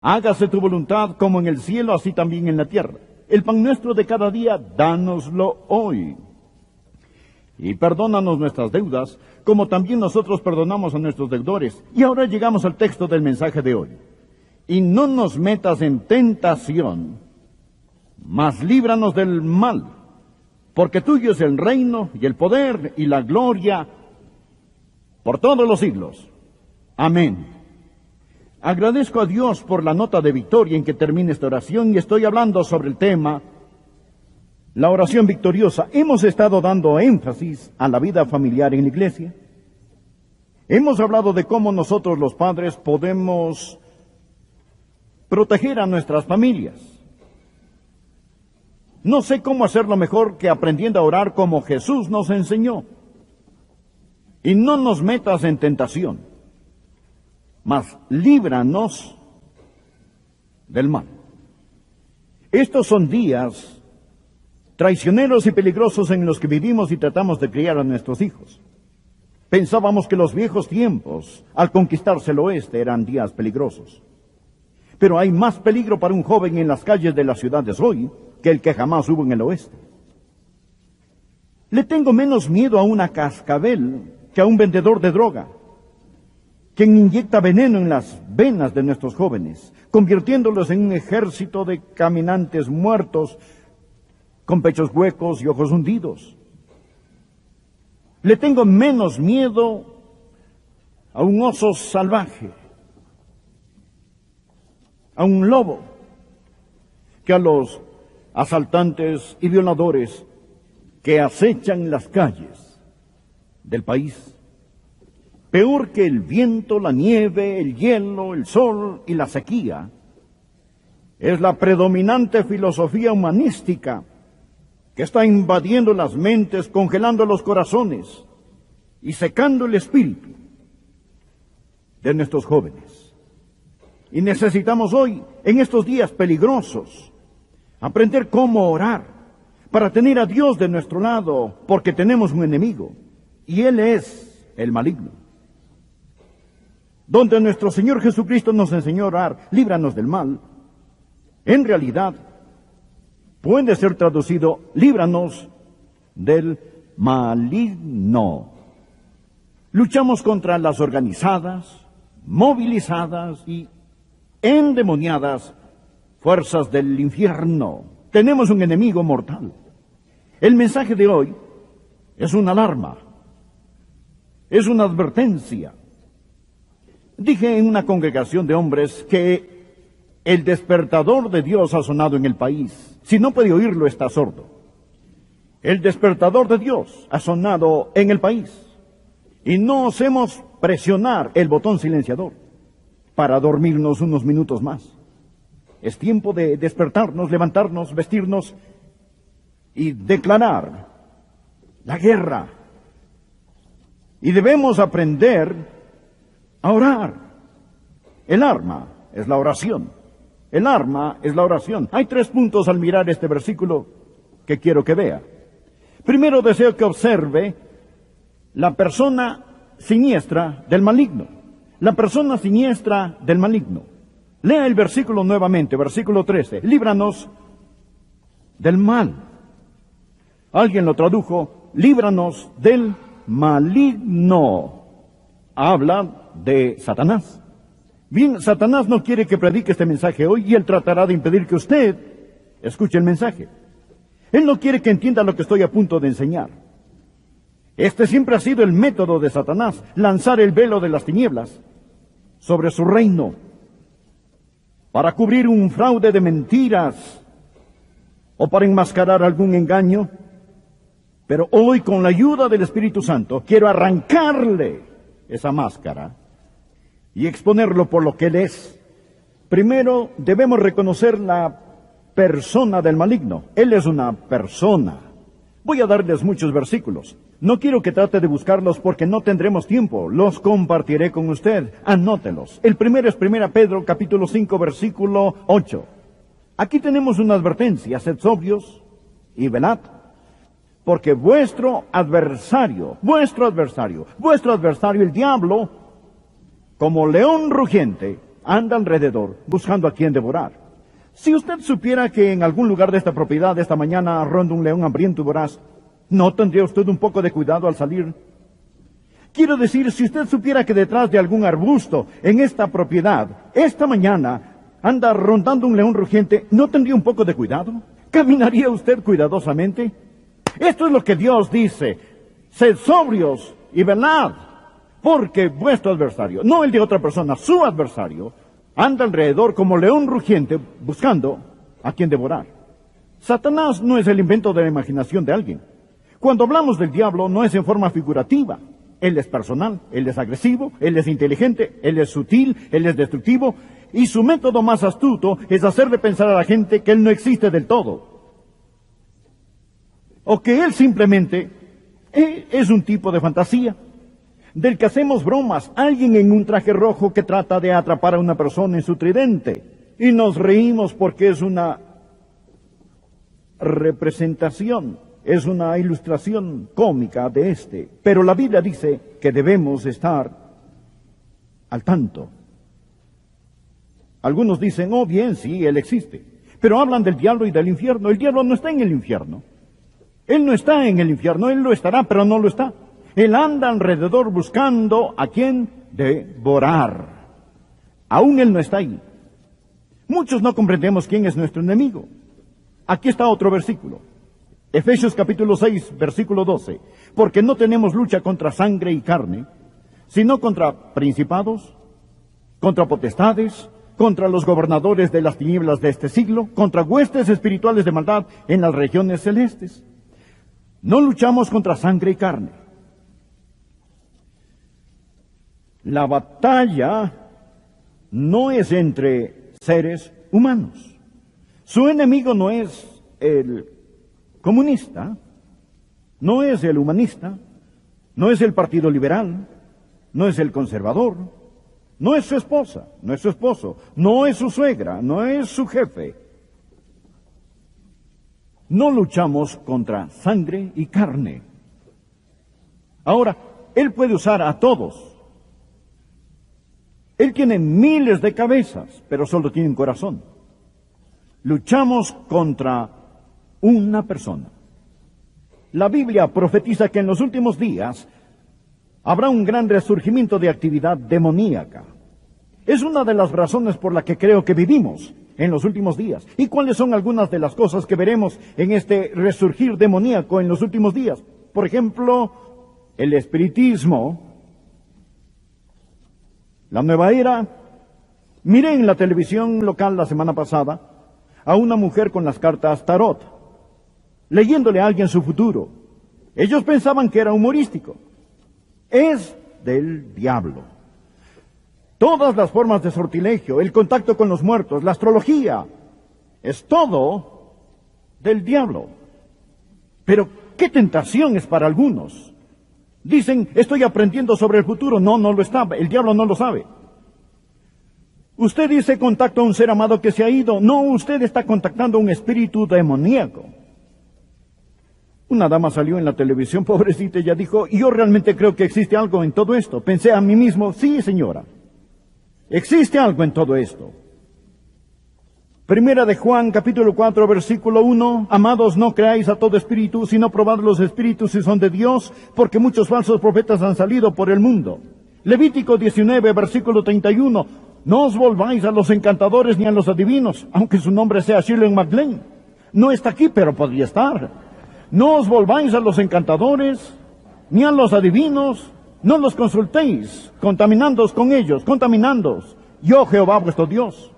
Hágase tu voluntad como en el cielo, así también en la tierra. El pan nuestro de cada día, dánoslo hoy. Y perdónanos nuestras deudas, como también nosotros perdonamos a nuestros deudores. Y ahora llegamos al texto del mensaje de hoy. Y no nos metas en tentación, mas líbranos del mal, porque tuyo es el reino y el poder y la gloria por todos los siglos. Amén. Agradezco a Dios por la nota de victoria en que termina esta oración y estoy hablando sobre el tema, la oración victoriosa. Hemos estado dando énfasis a la vida familiar en la iglesia. Hemos hablado de cómo nosotros los padres podemos proteger a nuestras familias. No sé cómo hacerlo mejor que aprendiendo a orar como Jesús nos enseñó. Y no nos metas en tentación, mas líbranos del mal. Estos son días traicioneros y peligrosos en los que vivimos y tratamos de criar a nuestros hijos. Pensábamos que los viejos tiempos, al conquistarse el oeste, eran días peligrosos. Pero hay más peligro para un joven en las calles de las ciudades hoy que el que jamás hubo en el oeste. Le tengo menos miedo a una cascabel que a un vendedor de droga, quien inyecta veneno en las venas de nuestros jóvenes, convirtiéndolos en un ejército de caminantes muertos, con pechos huecos y ojos hundidos. Le tengo menos miedo a un oso salvaje, a un lobo, que a los asaltantes y violadores que acechan las calles del país. Peor que el viento, la nieve, el hielo, el sol y la sequía, es la predominante filosofía humanística que está invadiendo las mentes, congelando los corazones y secando el espíritu de nuestros jóvenes. Y necesitamos hoy, en estos días peligrosos, aprender cómo orar para tener a Dios de nuestro lado, porque tenemos un enemigo, y Él es el maligno. Donde nuestro Señor Jesucristo nos enseñó a orar, líbranos del mal, en realidad puede ser traducido, líbranos del maligno. Luchamos contra las organizadas, movilizadas y endemoniadas fuerzas del infierno. Tenemos un enemigo mortal. El mensaje de hoy es una alarma, es una advertencia. Dije en una congregación de hombres que el despertador de Dios ha sonado en el país. Si no puede oírlo, está sordo. El despertador de Dios ha sonado en el país. Y no osemos presionar el botón silenciador para dormirnos unos minutos más. Es tiempo de despertarnos, levantarnos, vestirnos y declarar la guerra. Y debemos aprender a orar. El arma es la oración. El arma es la oración. Hay 3 puntos al mirar este versículo que quiero que vea. Primero deseo que observe la persona siniestra del maligno. La persona siniestra del maligno. Lea el versículo nuevamente, versículo 13. Líbranos del mal. Alguien lo tradujo, líbranos del maligno. Habla de Satanás. Bien, Satanás no quiere que predique este mensaje hoy y él tratará de impedir que usted escuche el mensaje. Él no quiere que entienda lo que estoy a punto de enseñar. Este siempre ha sido el método de Satanás, lanzar el velo de las tinieblas sobre su reino para cubrir un fraude de mentiras o para enmascarar algún engaño. Pero hoy, con la ayuda del Espíritu Santo, quiero arrancarle esa máscara y exponerlo por lo que él es. Primero, debemos reconocer la persona del maligno. Él es una persona. Voy a darles muchos versículos. No quiero que trate de buscarlos porque no tendremos tiempo. Los compartiré con usted. Anótelos. El primero es 1 Pedro, capítulo 5, versículo 8. Aquí tenemos una advertencia. Sed sobrios y velad. Porque vuestro adversario, el diablo, como león rugiente, anda alrededor buscando a quien devorar. Si usted supiera que en algún lugar de esta propiedad esta mañana ronda un león hambriento y voraz, ¿no tendría usted un poco de cuidado al salir? Quiero decir, si usted supiera que detrás de algún arbusto en esta propiedad, esta mañana, anda rondando un león rugiente, ¿no tendría un poco de cuidado? ¿Caminaría usted cuidadosamente? Esto es lo que Dios dice: sed sobrios y velad, porque vuestro adversario, no el de otra persona, su adversario, anda alrededor como león rugiente buscando a quien devorar. Satanás no es el invento de la imaginación de alguien. Cuando hablamos del diablo no es en forma figurativa. Él es personal, él es agresivo, él es inteligente, él es sutil, él es destructivo, y su método más astuto es hacerle pensar a la gente que él no existe del todo, o que él simplemente es un tipo de fantasía, del que hacemos bromas, alguien en un traje rojo que trata de atrapar a una persona en su tridente, y nos reímos porque es una representación, es una ilustración cómica de este. Pero la Biblia dice que debemos estar al tanto. Algunos dicen, oh bien, sí, él existe, pero hablan del diablo y del infierno. El diablo no está en el infierno. Él no está en el infierno, él lo estará, pero no lo está. Él anda alrededor buscando a quien devorar. Aún él no está ahí. Muchos no comprendemos quién es nuestro enemigo. Aquí está otro versículo. Efesios capítulo 6, versículo 12. Porque no tenemos lucha contra sangre y carne, sino contra principados, contra potestades, contra los gobernadores de las tinieblas de este siglo, contra huestes espirituales de maldad en las regiones celestes. No luchamos contra sangre y carne. La batalla no es entre seres humanos. Su enemigo no es el comunista, no es el humanista, no es el Partido Liberal, no es el conservador, no es su esposa, no es su esposo, no es su suegra, no es su jefe. No luchamos contra sangre y carne. Ahora, él puede usar a todos. Él tiene miles de cabezas, pero solo tiene un corazón. Luchamos contra una persona. La Biblia profetiza que en los últimos días habrá un gran resurgimiento de actividad demoníaca. Es una de las razones por la que creo que vivimos en los últimos días. ¿Y cuáles son algunas de las cosas que veremos en este resurgir demoníaco en los últimos días? Por ejemplo, el espiritismo, la nueva era. Miré en la televisión local la semana pasada a una mujer con las cartas tarot, leyéndole a alguien su futuro. Ellos pensaban que era humorístico. Es del diablo. Todas las formas de sortilegio, el contacto con los muertos, la astrología, es todo del diablo. Pero qué tentación es para algunos. Dicen, estoy aprendiendo sobre el futuro. No, no lo está. El diablo no lo sabe. Usted dice contacto a un ser amado que se ha ido. No, usted está contactando a un espíritu demoníaco. Una dama salió en la televisión, pobrecita, ella dijo, yo realmente creo que existe algo en todo esto. Pensé a mí mismo, sí, señora, existe algo en todo esto. Primera de Juan, capítulo 4, versículo 1. Amados, no creáis a todo espíritu, sino probad los espíritus si son de Dios, porque muchos falsos profetas han salido por el mundo. Levítico 19, versículo 31. No os volváis a los encantadores ni a los adivinos, aunque su nombre sea Shirley MacLaine. No está aquí, pero podría estar. No os volváis a los encantadores, ni a los adivinos, no los consultéis, contaminándoos con ellos, contaminándoos. Yo, Jehová, vuestro Dios.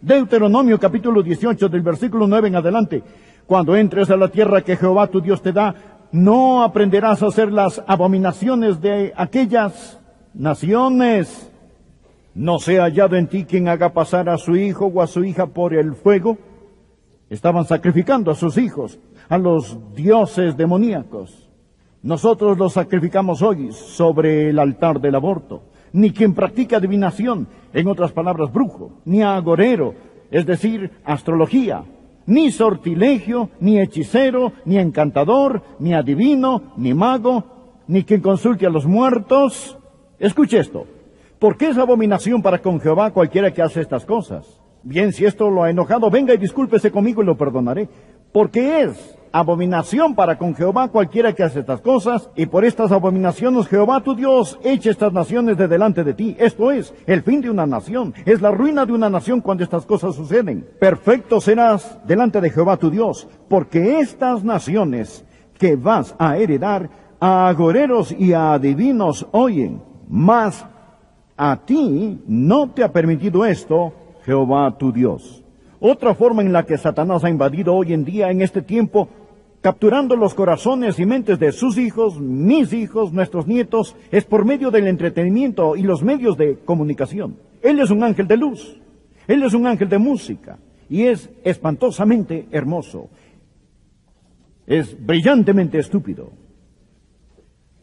Deuteronomio capítulo 18, del versículo 9 en adelante. Cuando entres a la tierra que Jehová tu Dios te da, no aprenderás a hacer las abominaciones de aquellas naciones. No sea hallado en ti quien haga pasar a su hijo o a su hija por el fuego. Estaban sacrificando a sus hijos a los dioses demoníacos. Nosotros los sacrificamos hoy sobre el altar del aborto. Ni quien practica adivinación, en otras palabras, brujo, ni agorero, es decir, astrología, ni sortilegio, ni hechicero, ni encantador, ni adivino, ni mago, ni quien consulte a los muertos. Escuche esto. Porque es abominación para con Jehová cualquiera que hace estas cosas. Bien, si esto lo ha enojado, venga y discúlpese conmigo y lo perdonaré. Porque es abominación para con Jehová cualquiera que hace estas cosas, y por estas abominaciones Jehová tu Dios echa estas naciones de delante de ti. Esto es el fin de una nación, es la ruina de una nación cuando estas cosas suceden. Perfecto serás delante de Jehová tu Dios, porque estas naciones que vas a heredar a agoreros y a adivinos oyen, mas a ti no te ha permitido esto Jehová tu Dios. Otra forma en la que Satanás ha invadido hoy en día, en este tiempo, capturando los corazones y mentes de sus hijos, mis hijos, nuestros nietos, es por medio del entretenimiento y los medios de comunicación. Él es un ángel de luz, él es un ángel de música, y es espantosamente hermoso, es brillantemente estúpido.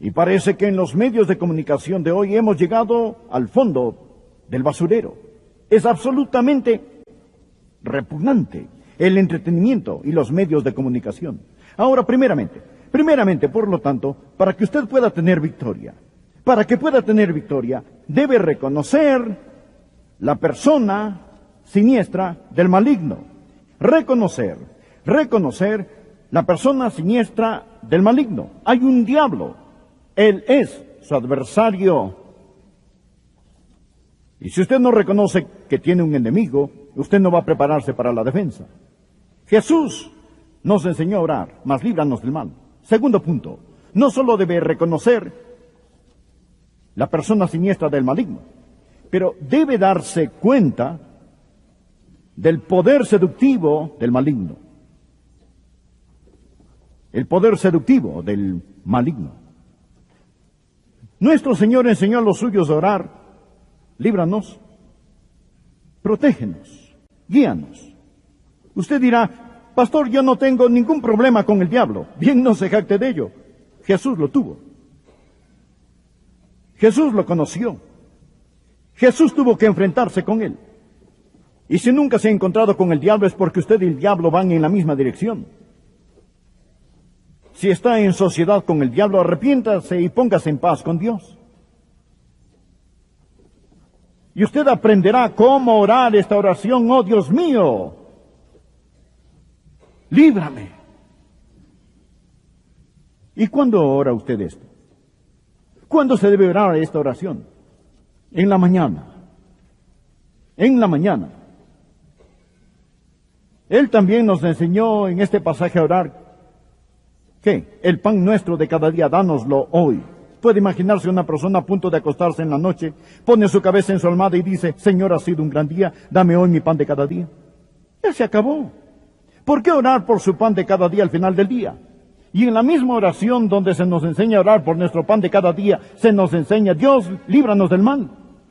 Y parece que en los medios de comunicación de hoy hemos llegado al fondo del basurero. Es absolutamente repugnante el entretenimiento y los medios de comunicación. Ahora, primeramente, por lo tanto, para que usted pueda tener victoria, debe reconocer la persona siniestra del maligno. Reconocer la persona siniestra del maligno. Hay un diablo. Él es su adversario. Y si usted no reconoce que tiene un enemigo, usted no va a prepararse para la defensa. Jesús nos enseñó a orar, mas líbranos del mal. Segundo punto, no solo debe reconocer la persona siniestra del maligno, pero debe darse cuenta del poder seductivo del maligno. El poder seductivo del maligno. Nuestro Señor enseñó a los suyos a orar: líbranos, protégenos, guíanos. Usted dirá: pastor, yo no tengo ningún problema con el diablo. Bien, no se jacte de ello. Jesús lo tuvo. Jesús lo conoció. Jesús tuvo que enfrentarse con él. Y si nunca se ha encontrado con el diablo, es porque usted y el diablo van en la misma dirección. Si está en sociedad con el diablo, arrepiéntase y póngase en paz con Dios. Y usted aprenderá cómo orar esta oración: oh Dios mío, líbrame. ¿Y cuándo ora usted esto? ¿Cuándo se debe orar esta oración? En la mañana. En la mañana. Él también nos enseñó en este pasaje a orar: ¿qué? El pan nuestro de cada día, dánoslo hoy. Puede imaginarse una persona a punto de acostarse en la noche, pone su cabeza en su almohada y dice: Señor, ha sido un gran día, dame hoy mi pan de cada día. Ya se acabó. ¿Por qué orar por su pan de cada día al final del día? Y en la misma oración donde se nos enseña a orar por nuestro pan de cada día, se nos enseña: Dios, líbranos del mal.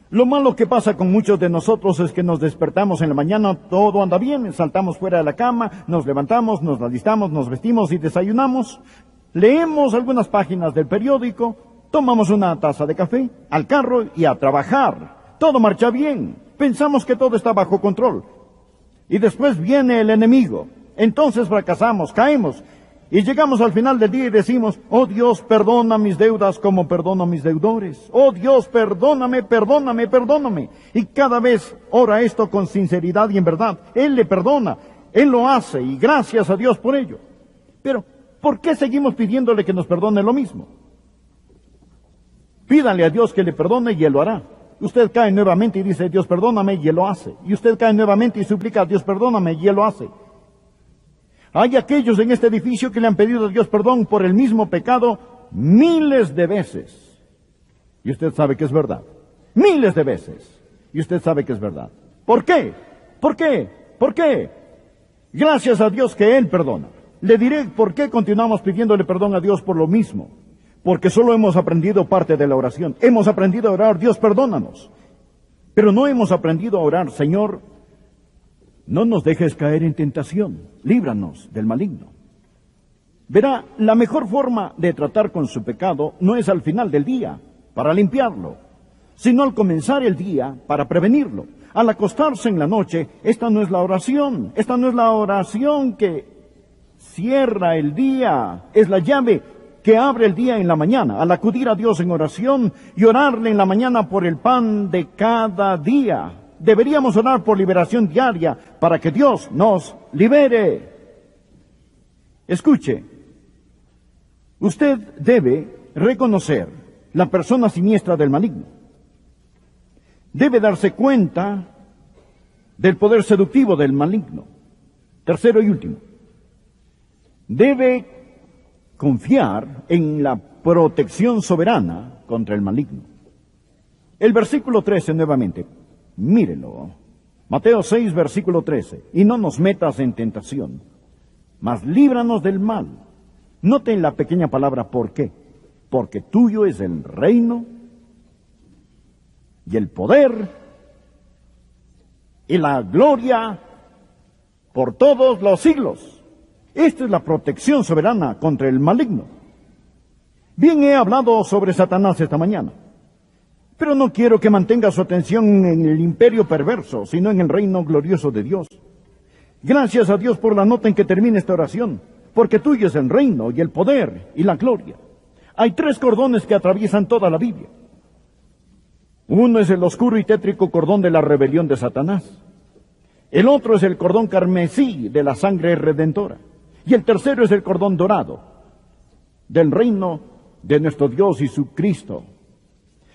Lo malo que pasa con muchos de nosotros es que nos despertamos en la mañana, todo anda bien, saltamos fuera de la cama, nos levantamos, nos alistamos, nos vestimos y desayunamos, leemos algunas páginas del periódico, tomamos una taza de café, al carro y a trabajar. Todo marcha bien, pensamos que todo está bajo control. Y después viene el enemigo, entonces fracasamos, caemos, y llegamos al final del día y decimos: oh Dios, perdona mis deudas como perdono a mis deudores. Oh Dios, perdóname, perdóname, perdóname. Y cada vez ora esto con sinceridad y en verdad. Él le perdona, Él lo hace, y gracias a Dios por ello. Pero, ¿por qué seguimos pidiéndole que nos perdone lo mismo? Pídale a Dios que le perdone y Él lo hará. Usted cae nuevamente y dice: Dios, perdóname, y Él lo hace. Y usted cae nuevamente y suplica: Dios, perdóname, y Él lo hace. Hay aquellos en este edificio que le han pedido a Dios perdón por el mismo pecado miles de veces. Y usted sabe que es verdad. Miles de veces. Y usted sabe que es verdad. ¿Por qué? ¿Por qué? ¿Por qué? Gracias a Dios que Él perdona. Le diré por qué continuamos pidiéndole perdón a Dios por lo mismo. Porque solo hemos aprendido parte de la oración. Hemos aprendido a orar: Dios, perdónanos. Pero no hemos aprendido a orar: Señor, no nos dejes caer en tentación, líbranos del maligno. Verá, la mejor forma de tratar con su pecado no es al final del día, para limpiarlo, sino al comenzar el día, para prevenirlo. Al acostarse en la noche, esta no es la oración que cierra el día, es la llave que abre el día en la mañana, al acudir a Dios en oración y orarle en la mañana por el pan de cada día. Deberíamos orar por liberación diaria para que Dios nos libere. Escuche, usted debe reconocer la persona siniestra del maligno. Debe darse cuenta del poder seductivo del maligno. Tercero y último, debe confiar en la protección soberana contra el maligno. El versículo 13 nuevamente, mírelo. Mateo 6, versículo 13. Y no nos metas en tentación, mas líbranos del mal. Noten la pequeña palabra ¿por qué? Porque tuyo es el reino y el poder y la gloria por todos los siglos. Esta es la protección soberana contra el maligno. Bien, he hablado sobre Satanás esta mañana, pero no quiero que mantenga su atención en el imperio perverso, sino en el reino glorioso de Dios. Gracias a Dios por la nota en que termina esta oración, porque tuyo es el reino y el poder y la gloria. Hay 3 cordones que atraviesan toda la Biblia. Uno es el oscuro y tétrico cordón de la rebelión de Satanás. El otro es el cordón carmesí de la sangre redentora. Y el tercero es el cordón dorado del reino de nuestro Dios Jesucristo.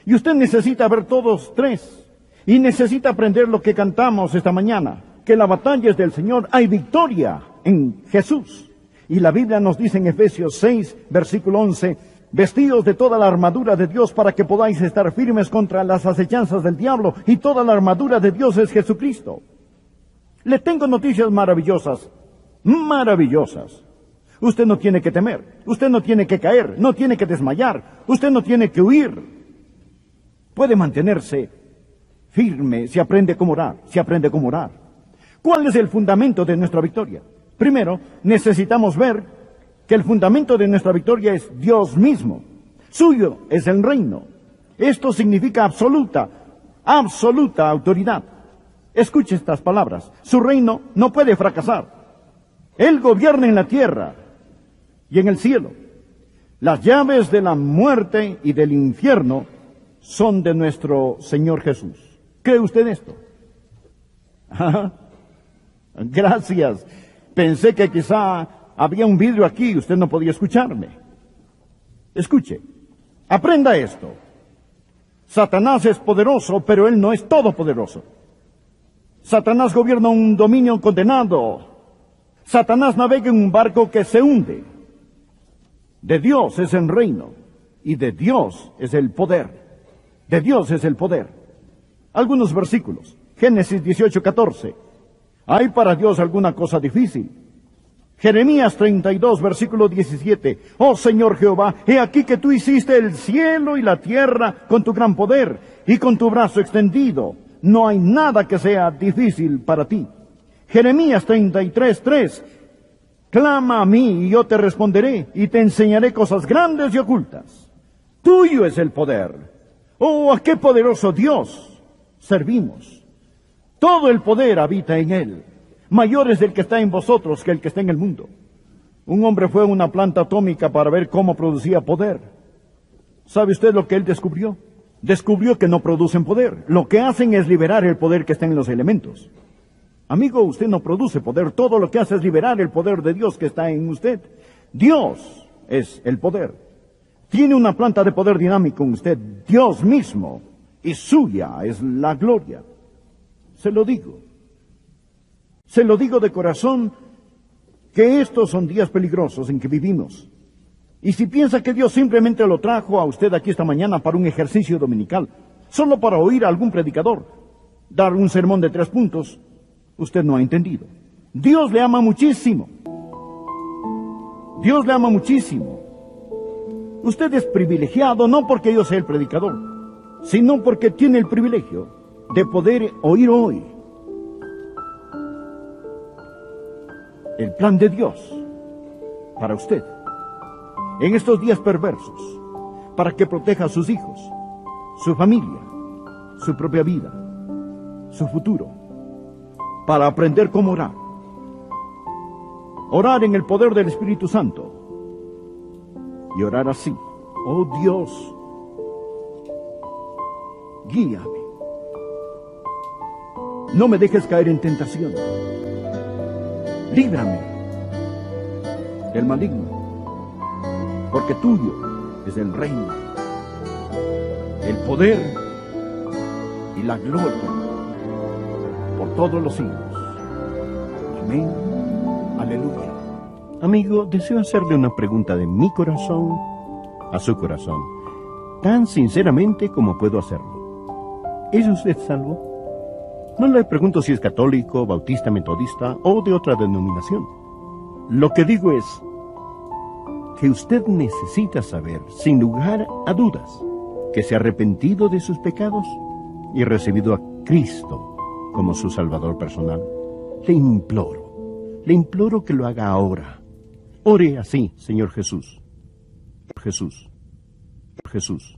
Y usted necesita ver todos 3. Y necesita aprender lo que cantamos esta mañana, que la batalla es del Señor, hay victoria en Jesús. Y la Biblia nos dice en Efesios 6, versículo 11, vestidos de toda la armadura de Dios para que podáis estar firmes contra las acechanzas del diablo, y toda la armadura de Dios es Jesucristo. Le tengo noticias maravillosas, maravillosas. Usted no tiene que temer, usted no tiene que caer, no tiene que desmayar, usted no tiene que huir. Puede mantenerse firme si aprende cómo orar, si aprende cómo orar. ¿Cuál es el fundamento de nuestra victoria? Primero, necesitamos ver que el fundamento de nuestra victoria es Dios mismo. Suyo es el reino. Esto significa absoluta autoridad. Escuche estas palabras. Su reino no puede fracasar. Él gobierna en la tierra y en el cielo. Las llaves de la muerte y del infierno son de nuestro Señor Jesús. ¿Cree usted esto? Gracias. Pensé que quizá había un vidrio aquí y usted no podía escucharme. Escuche, aprenda esto. Satanás es poderoso, pero él no es todopoderoso. Satanás gobierna un dominio condenado. Satanás navega en un barco que se hunde. De Dios es el reino y de Dios es el poder. De Dios es el poder. Algunos versículos. Génesis 18:14. ¿Hay para Dios alguna cosa difícil? Jeremías 32, versículo 17. Oh Señor Jehová, he aquí que tú hiciste el cielo y la tierra con tu gran poder y con tu brazo extendido. No hay nada que sea difícil para ti. Jeremías 33, 3. Clama a mí y yo te responderé y te enseñaré cosas grandes y ocultas. Tuyo es el poder. Oh, a qué poderoso Dios servimos. Todo el poder habita en Él. Mayor es el que está en vosotros que el que está en el mundo. Un hombre fue a una planta atómica para ver cómo producía poder. ¿Sabe usted lo que él descubrió? Descubrió que no producen poder. Lo que hacen es liberar el poder que está en los elementos. Amigo, usted no produce poder. Todo lo que hace es liberar el poder de Dios que está en usted. Dios es el poder. Tiene una planta de poder dinámico en usted. Dios mismo. Y suya es la gloria. Se lo digo. Se lo digo de corazón que estos son días peligrosos en que vivimos. Y si piensa que Dios simplemente lo trajo a usted aquí esta mañana para un ejercicio dominical, solo para oír a algún predicador dar un sermón de 3 puntos, usted no ha entendido. Dios le ama muchísimo. Dios le ama muchísimo. Usted es privilegiado no porque yo sea el predicador, sino porque tiene el privilegio de poder oír hoy el plan de Dios para usted en estos días perversos, para que proteja a sus hijos, su familia, su propia vida, su futuro, para aprender cómo orar. Orar en el poder del Espíritu Santo y orar así: oh Dios, guíame. No me dejes caer en tentación. Líbrame del maligno, porque tuyo es el reino, el poder y la gloria por todos los siglos. Amén. Aleluya. Amigo, deseo hacerle una pregunta de mi corazón a su corazón, tan sinceramente como puedo hacerlo. ¿Es usted salvo? No le pregunto si es católico, bautista, metodista o de otra denominación. Lo que digo es que usted necesita saber, sin lugar a dudas, que se ha arrepentido de sus pecados y recibido a Cristo como su Salvador personal. Le imploro que lo haga ahora. Ore así: Señor Jesús, Jesús, Jesús.